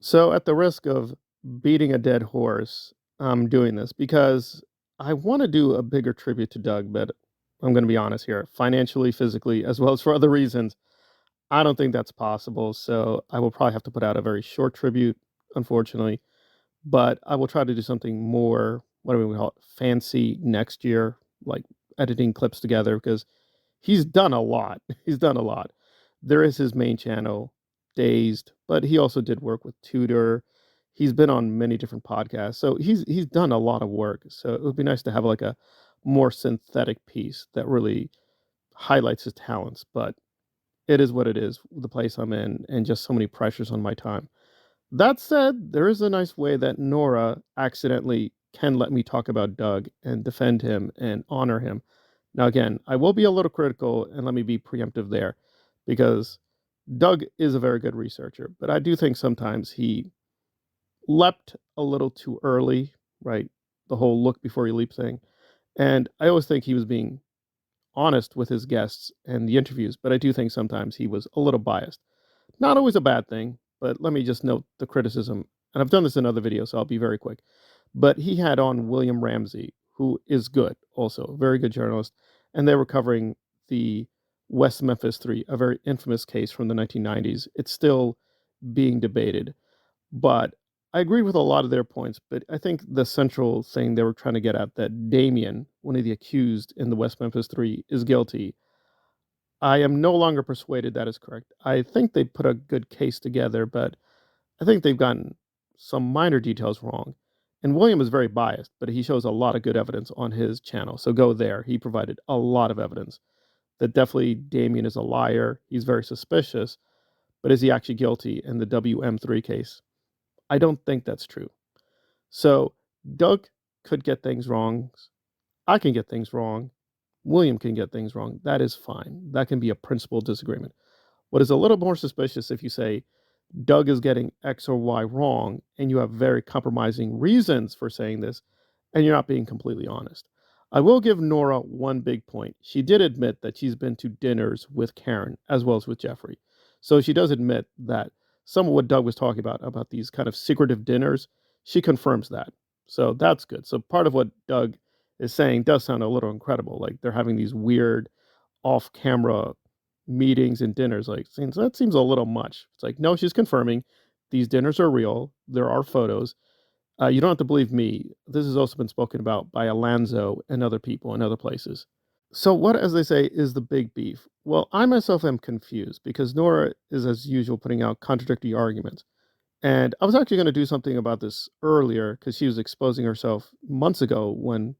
So, at the risk of beating a dead horse, I'm doing this because I want to do a bigger tribute to Doug, but I'm going to be honest here, financially, physically, as well as for other reasons, I don't think that's possible. So, I will probably have to put out a very short tribute, unfortunately, but I will try to do something more, what do we call it, fancy next year, like editing clips together, because he's done a lot. He's done a lot. There is his main channel, Dazed, but he also did work with Tudor. He's been on many different podcasts, so he's done a lot of work. So it would be nice to have like a more synthetic piece that really highlights his talents. But it is what it is, the place I'm in, and just so many pressures on my time. That said, there is a nice way that Nora accidentally can let me talk about Doug and defend him and honor him. Now, again, I will be a little critical, and let me be preemptive there, because Doug is a very good researcher, but I do think sometimes he leapt a little too early, right? The whole look before you leap thing. And I always think he was being honest with his guests and the interviews, but I do think sometimes he was a little biased. Not always a bad thing, but let me just note the criticism. And I've done this in other videos, so I'll be very quick. But he had on William Ramsey, who is good, also a very good journalist, and they were covering the West Memphis Three, a very infamous case from the 1990s. It's still being debated, but I agree with a lot of their points. But I think the central thing they were trying to get at, that Damien, one of the accused in the West Memphis Three, is guilty, I am no longer persuaded that is correct. I think they put a good case together, but I think they've gotten some minor details wrong. And William is very biased, but he shows a lot of good evidence on his channel. So go there. He provided a lot of evidence that definitely Damien is a liar. He's very suspicious, but is he actually guilty in the WM3 case? I don't think that's true. So Doug could get things wrong. I can get things wrong. William can get things wrong. That is fine. That can be a principal disagreement. What is a little more suspicious if you say Doug is getting X or Y wrong and you have very compromising reasons for saying this and you're not being completely honest. I will give Nora one big point. She did admit that she's been to dinners with Karen as well as with Jeffrey. So she does admit that some of what Doug was talking about these kind of secretive dinners, she confirms that. So that's good. So part of what Doug is saying does sound a little incredible. Like they're having these weird off camera meetings and dinners. Like, that seems a little much. It's like, no, she's confirming these dinners are real. There are photos. You don't have to believe me. This has also been spoken about by Alonzo and other people in other places. So, what, as they say, is the big beef? Well, I myself am confused because Nora is, as usual, putting out contradictory arguments. And I was actually going to do something about this earlier because she was exposing herself months ago when,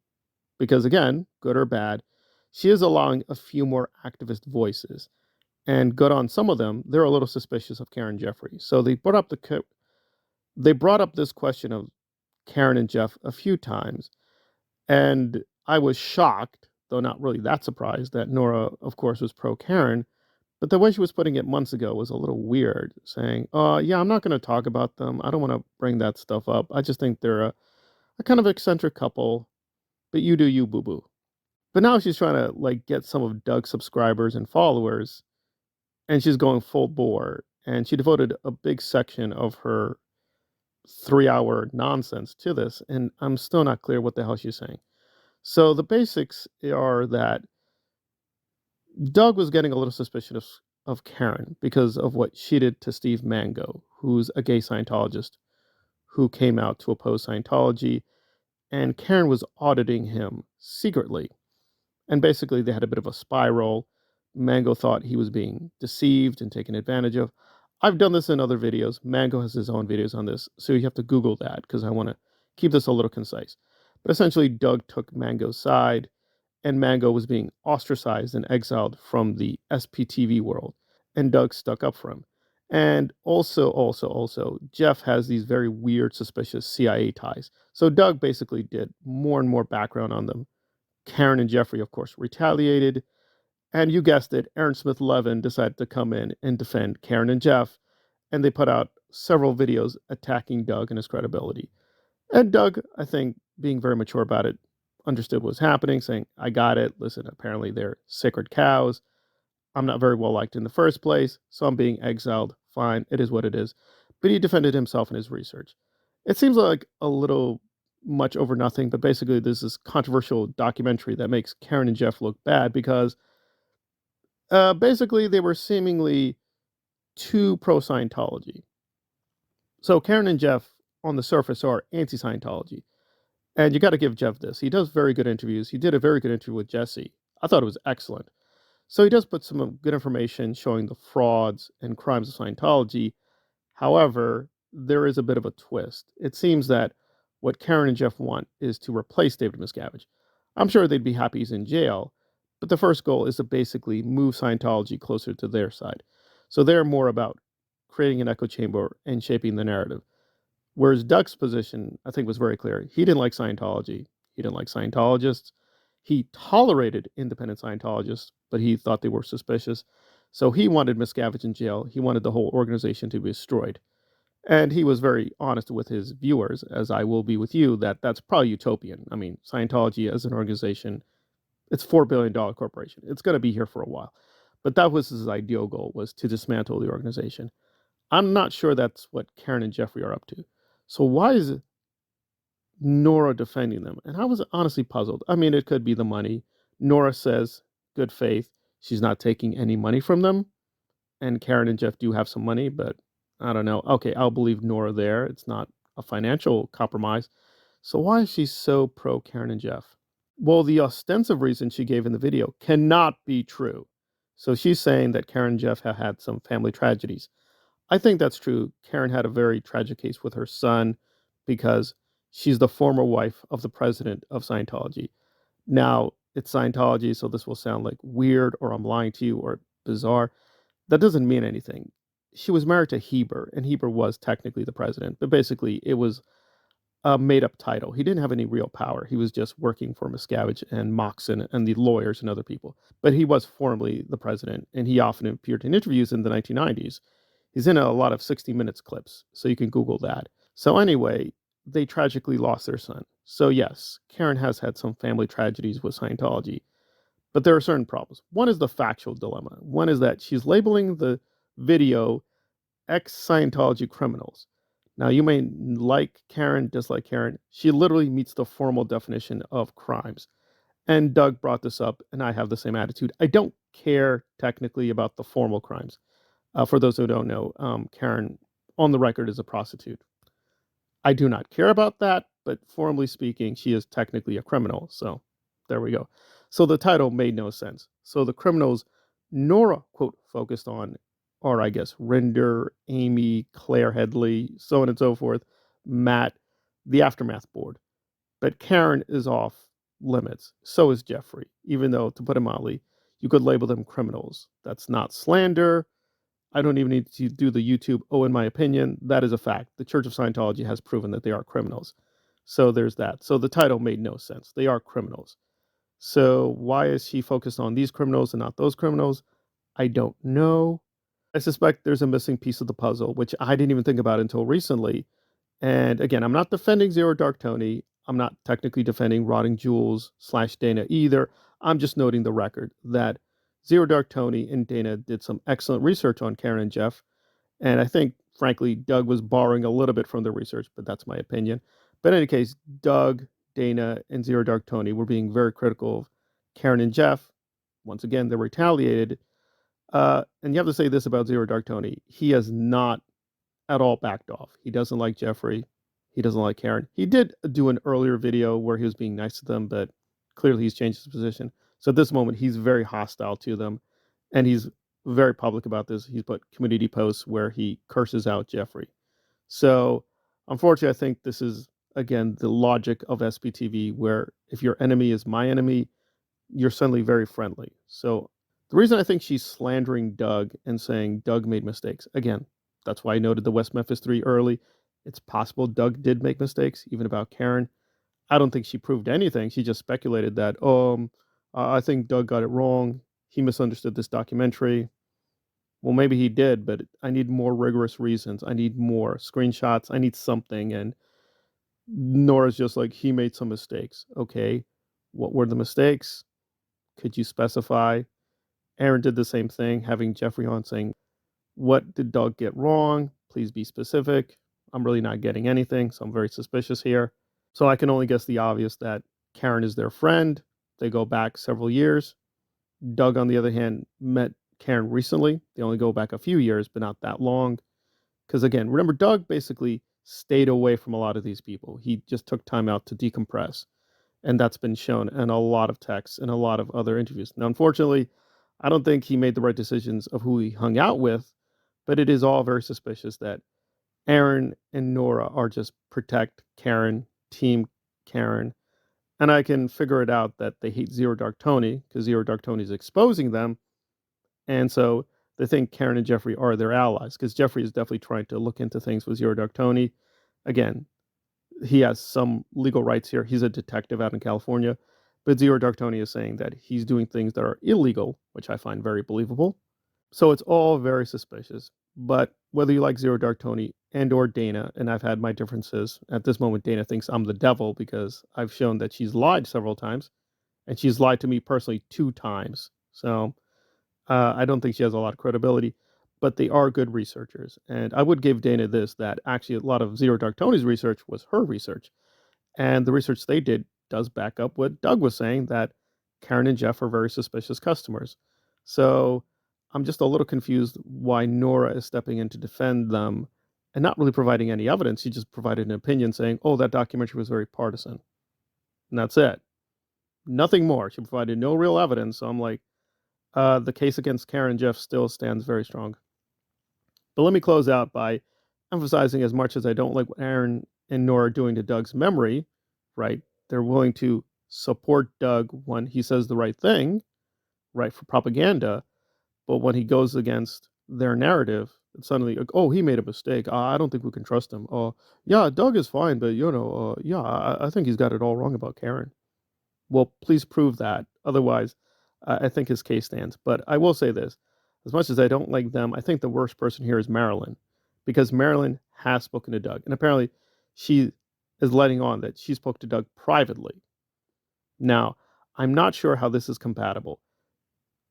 because again, good or bad, she is allowing a few more activist voices. And good on some of them, they're a little suspicious of Karen Jeffrey. So they brought up this question of Karen and Jeff a few times, and I was shocked, though not really that surprised, that Nora, of course, was pro Karen. But the way she was putting it months ago was a little weird, saying, yeah, I'm not going to talk about them. I don't want to bring that stuff up. I just think they're a kind of eccentric couple, but you do you, boo boo." But now she's trying to like get some of Doug's subscribers and followers, and she's going full bore. And she devoted a big section of her 3 hour nonsense to this, and I'm still not clear what the hell she's saying. So the basics are that Doug was getting a little suspicious of Karen because of what she did to Steve Mango, who's a gay Scientologist who came out to oppose Scientology, and Karen was auditing him secretly. And basically, they had a bit of a spiral. Mango thought he was being deceived and taken advantage of. I've done this in other videos. Mango has his own videos on this, so you have to Google that because I want to keep this a little concise. But essentially, Doug took Mango's side, and Mango was being ostracized and exiled from the SPTV world, and Doug stuck up for him. And also, Jeff has these very weird, suspicious CIA ties. So Doug basically did more and more background on them. Karen and Jeffrey, of course, retaliated. And you guessed it, Aaron Smith-Levin decided to come in and defend Karen and Jeff. And they put out several videos attacking Doug and his credibility. And Doug, I think, being very mature about it, understood what was happening, saying, I got it. Listen, apparently they're sacred cows. I'm not very well liked in the first place, so I'm being exiled. Fine, it is what it is. but he defended himself in his research. It seems like a little much over nothing, but basically there's this controversial documentary that makes Karen and Jeff look bad because basically they were seemingly too pro Scientology. So Karen and Jeff on the surface are anti Scientology. And you got to give Jeff this. He does very good interviews. He did a very good interview with Jesse. I thought it was excellent. So he does put some good information showing the frauds and crimes of Scientology. However, there is a bit of a twist. It seems that what Karen and Jeff want is to replace David Miscavige. I'm sure they'd be happy he's in jail, but the first goal is to basically move Scientology closer to their side. So they're more about creating an echo chamber and shaping the narrative. Whereas Doug's position, I think, was very clear. He didn't like Scientology. He didn't like Scientologists. He tolerated independent Scientologists, but he thought they were suspicious. So he wanted Miscavige in jail. He wanted the whole organization to be destroyed. And he was very honest with his viewers, as I will be with you, that that's probably utopian. I mean, Scientology as an organization, it's a $4 billion corporation. It's going to be here for a while. But that was his ideal goal, was to dismantle the organization. I'm not sure that's what Karen and Jeffrey are up to. So why is Nora defending them? And I was honestly puzzled. I mean, it could be the money. Nora says, good faith, she's not taking any money from them. And Karen and Jeff do have some money, but I don't know. Okay, I'll believe Nora there. It's not a financial compromise. So why is she so pro Karen and Jeff? Well, the ostensive reason she gave in the video cannot be true. So she's saying that Karen and Jeff have had some family tragedies. I think that's true. Karen had a very tragic case with her son because she's the former wife of the president of Scientology. Now, it's Scientology, so this will sound like weird or I'm lying to you or bizarre. That doesn't mean anything. She was married to Heber, and Heber was technically the president, but basically it was a made up title. He didn't have any real power. He was just working for Miscavige and Moxon and the lawyers and other people. But he was formally the president, and he often appeared in interviews in the 1990s. He's in a lot of 60 Minutes clips, so you can Google that. So anyway, they tragically lost their son. So yes, Karen has had some family tragedies with Scientology, but there are certain problems. One is the factual dilemma. One is that she's labeling the video ex-Scientology criminals. Now, you may like Karen, dislike Karen. She literally meets the formal definition of crimes. And Doug brought this up, and I have the same attitude. I don't care technically about the formal crimes. For those who don't know, Karen, on the record, is a prostitute. I do not care about that, but formally speaking, she is technically a criminal. So there we go. So the title made no sense. So the criminals Nora, quote, focused on are, I guess, Rinder, Amy, Claire Headley, so on and so forth, Matt, the Aftermath board. But Karen is off limits. So is Jeffrey, even though, to put it mildly, you could label them criminals. That's not slander. I don't even need to do the YouTube, oh, in my opinion, that is a fact. The Church of Scientology has proven that they are criminals. So there's that. So the title made no sense. They are criminals. So why is she focused on these criminals and not those criminals? I don't know. I suspect there's a missing piece of the puzzle, which I didn't even think about until recently. And again, I'm not defending Zero Dark Tony. I'm not technically defending Rotting Jules / Dana either. I'm just noting the record that Zero Dark Tony and Dana did some excellent research on Karen and Jeff. And I think, frankly, Doug was borrowing a little bit from their research, but that's my opinion. But in any case, Doug, Dana, and Zero Dark Tony were being very critical of Karen and Jeff. Once again, they retaliated. And you have to say this about Zero Dark Tony. He has not at all backed off. He doesn't like Jeffrey. He doesn't like Karen. He did do an earlier video where he was being nice to them, but clearly he's changed his position. So at this moment, he's very hostile to them, and he's very public about this. He's put community posts where he curses out Jeffrey. So unfortunately, I think this is, again, the logic of SPTV, where if your enemy is my enemy, you're suddenly very friendly. So the reason I think she's slandering Doug and saying Doug made mistakes, again, that's why I noted the West Memphis 3 early. It's possible Doug did make mistakes, even about Karen. I don't think she proved anything. She just speculated that, I think Doug got it wrong. He misunderstood this documentary. Well, maybe he did, but I need more rigorous reasons. I need more screenshots. I need something. And Nora's just like, he made some mistakes. Okay, what were the mistakes? Could you specify? Aaron did the same thing, having Jeffrey on saying, What did Doug get wrong? Please be specific. I'm really not getting anything, so I'm very suspicious here. So I can only guess the obvious, that Karen is their friend. They go back several years. Doug, on the other hand, met Karen recently. They only go back a few years, but not that long. Because again, remember, Doug basically stayed away from a lot of these people. He just took time out to decompress. And that's been shown in a lot of texts and a lot of other interviews. Now, unfortunately, I don't think he made the right decisions of who he hung out with, but it is all very suspicious that Aaron and Nora are just protect Karen, team Karen. And I can figure it out that they hate Zero Dark Tony because Zero Dark Tony is exposing them. And so they think Karen and Jeffrey are their allies because Jeffrey is definitely trying to look into things with Zero Dark Tony. Again, he has some legal rights here. He's a detective out in California. But Zero Dark Tony is saying that he's doing things that are illegal, which I find very believable. So it's all very suspicious. But whether you like Zero Dark Tony and or Dana, and I've had my differences, at this moment Dana thinks I'm the devil because I've shown that she's lied several times, and she's lied to me personally 2 times. So I don't think she has a lot of credibility, but they are good researchers. And I would give Dana this, that actually a lot of Zero Dark Tony's research was her research. And the research they did does back up what Doug was saying, that Karen and Jeff are very suspicious customers. So I'm just a little confused why Nora is stepping in to defend them and not really providing any evidence. She just provided an opinion saying, oh, that documentary was very partisan. And that's it. Nothing more. She provided no real evidence. So I'm like, the case against Karen and Jeff still stands very strong. But let me close out by emphasizing, as much as I don't like what Aaron and Nora are doing to Doug's memory, right? They're willing to support Doug when he says the right thing, right, for propaganda. But when he goes against their narrative, it's suddenly, like, oh, he made a mistake. I don't think we can trust him. Oh, yeah, Doug is fine, but, yeah, I think he's got it all wrong about Karen. Well, please prove that. Otherwise, I think his case stands. But I will say this. As much as I don't like them, I think the worst person here is Marilyn, because Marilyn has spoken to Doug. And apparently she is letting on that she spoke to Doug privately. Now, I'm not sure how this is compatible,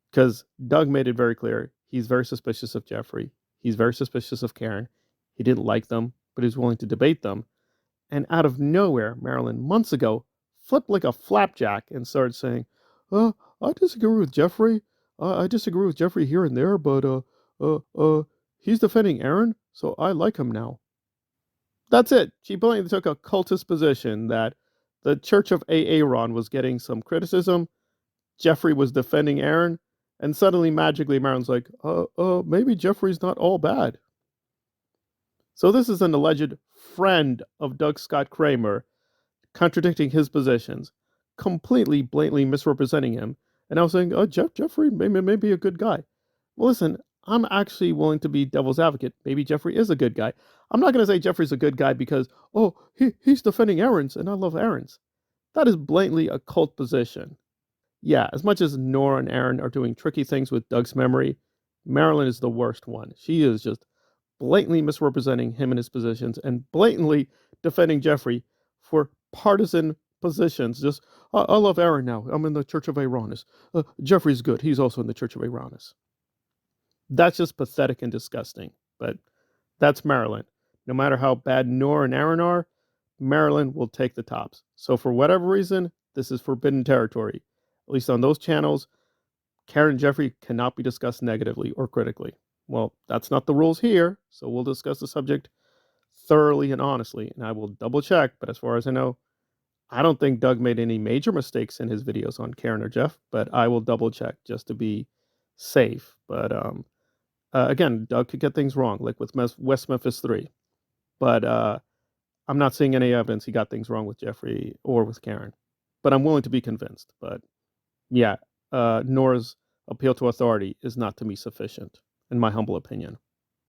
because Doug made it very clear he's very suspicious of Jeffrey. He's very suspicious of Karen. He didn't like them, but he's willing to debate them. And out of nowhere, Marilyn, months ago, flipped like a flapjack and started saying, I disagree with Jeffrey. I disagree with Jeffrey here and there, but he's defending Aaron, so I like him now. That's it. She blatantly took a cultist position that the Church of Aaron was getting some criticism. Jeffrey was defending Aaron, and suddenly, magically, Marilyn's like, maybe Jeffrey's not all bad. So this is an alleged friend of Doug Scott Kramer contradicting his positions, completely, blatantly misrepresenting him, and I was saying, Jeffrey may be a good guy. Well, listen, I'm actually willing to be devil's advocate. Maybe Jeffrey is a good guy. I'm not going to say Jeffrey's a good guy because, he's defending Aaron's, and I love Aaron's. That is blatantly a cult position. Yeah, as much as Nora and Aaron are doing tricky things with Doug's memory, Marilyn is the worst one. She is just blatantly misrepresenting him and his positions and blatantly defending Jeffrey for partisan positions. Just, I love Aaron now. I'm in the Church of Aaronus. Jeffrey's good. He's also in the Church of Aaronus. That's just pathetic and disgusting. But that's Marilyn. No matter how bad Nora and Aaron are, Marilyn will take the tops. So for whatever reason, this is forbidden territory. At least on those channels, Karen and Jeffrey cannot be discussed negatively or critically. Well, that's not the rules here, so we'll discuss the subject thoroughly and honestly, and I will double check, but as far as I know, I don't think Doug made any major mistakes in his videos on Karen or Jeff, but I will double check just to be safe. But again, Doug could get things wrong, like with West Memphis 3. But I'm not seeing any evidence he got things wrong with Jeffrey or with Karen. But I'm willing to be convinced. But yeah, Nora's appeal to authority is not to me sufficient, in my humble opinion.